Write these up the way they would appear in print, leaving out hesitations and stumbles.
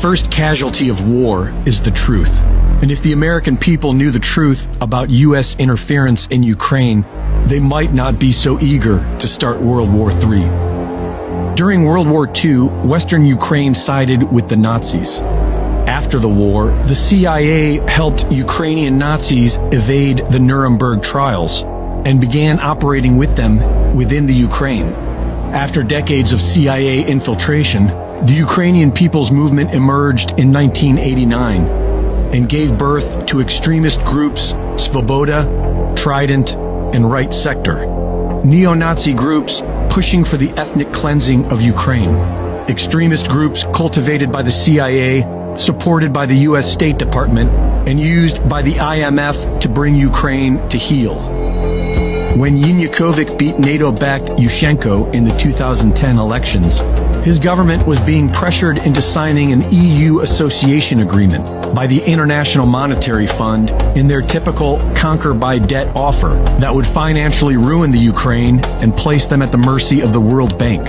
first casualty of war is the truth. And if the American people knew the truth about U.S. interference in Ukraine, they might not be so eager to start World War III. During World War II, Western Ukraine sided with the Nazis. After the war, the CIA helped Ukrainian Nazis evade the Nuremberg trials and began operating with them within the Ukraine. After decades of CIA infiltration, the Ukrainian People's Movement emerged in 1989 and gave birth to extremist groups Svoboda, Trident, and Right Sector, neo-Nazi groups pushing for the ethnic cleansing of Ukraine, extremist groups cultivated by the CIA, supported by the U.S. State Department, and used by the IMF to bring Ukraine to heel. When Yanukovych beat NATO-backed Yushchenko in the 2010 elections, his government was being pressured into signing an EU association agreement by the International Monetary Fund in their typical conquer-by-debt offer that would financially ruin the Ukraine and place them at the mercy of the World Bank.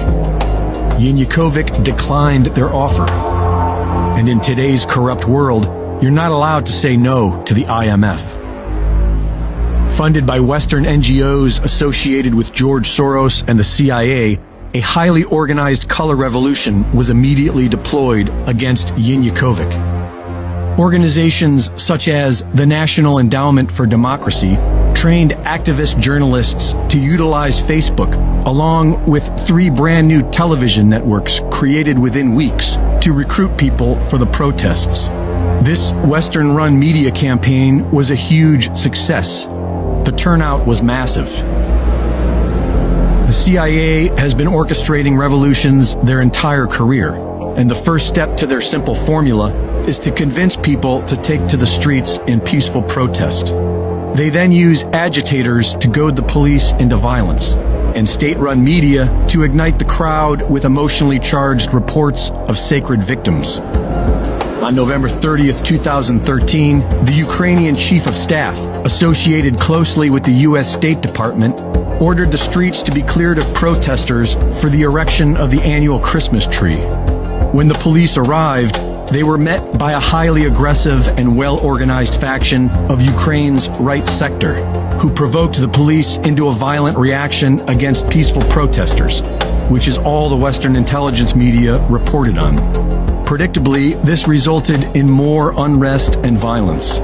Yanukovych declined their offer. And in today's corrupt world, you're not allowed to say no to the IMF. Funded by Western NGOs associated with George Soros and the CIA, a highly organized color revolution was immediately deployed against Yanukovych. Organizations such as the National Endowment for Democracy trained activist journalists to utilize Facebook, along with 3 brand new television networks created within weeks to recruit people for the protests. This Western-run media campaign was a huge success. The turnout was massive. The CIA has been orchestrating revolutions their entire career, and the first step to their simple formula is to convince people to take to the streets in peaceful protest. They then use agitators to goad the police into violence, and state-run media to ignite the crowd with emotionally charged reports of sacred victims. On November 30th, 2013, the Ukrainian Chief of Staff, associated closely with the U.S. State Department, ordered the streets to be cleared of protesters for the erection of the annual Christmas tree. When the police arrived, they were met by a highly aggressive and well-organized faction of Ukraine's Right Sector, who provoked the police into a violent reaction against peaceful protesters, which is all the Western intelligence media reported on. Predictably, this resulted in more unrest and violence,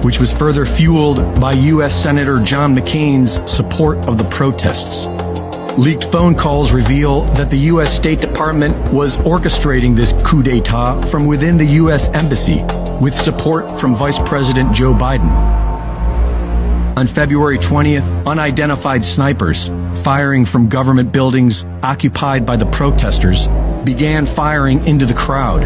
which was further fueled by U.S. Senator John McCain's support of the protests. Leaked phone calls reveal that the U.S. State Department was orchestrating this coup d'etat from within the U.S. Embassy, with support from Vice President Joe Biden. On February 20th, unidentified snipers, firing from government buildings occupied by the protesters, began firing into the crowd,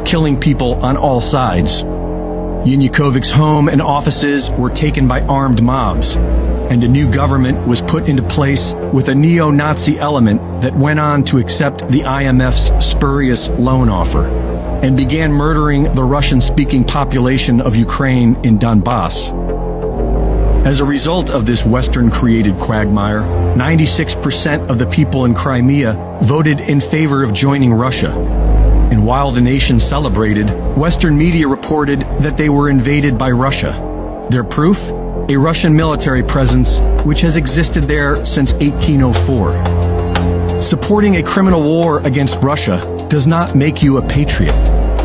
killing people on all sides. Yanukovych's home and offices were taken by armed mobs, and a new government was put into place with a neo-Nazi element that went on to accept the IMF's spurious loan offer and began murdering the Russian-speaking population of Ukraine in Donbass. As a result of this Western-created quagmire, 96% of the people in Crimea voted in favor of joining Russia. And while the nation celebrated, Western media reported that they were invaded by Russia. Their proof? A Russian military presence which has existed there since 1804. Supporting a criminal war against Russia does not make you a patriot.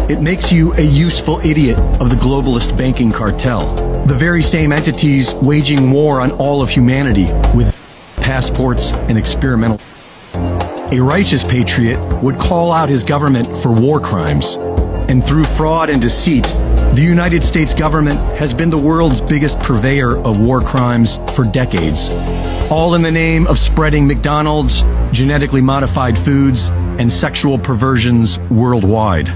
It makes you a useful idiot of the globalist banking cartel, the very same entities waging war on all of humanity with passports and experimental. A righteous patriot would call out his government for war crimes, and through fraud and deceit, the United States government has been the world's biggest purveyor of war crimes for decades, all in the name of spreading McDonald's, genetically modified foods, and sexual perversions worldwide.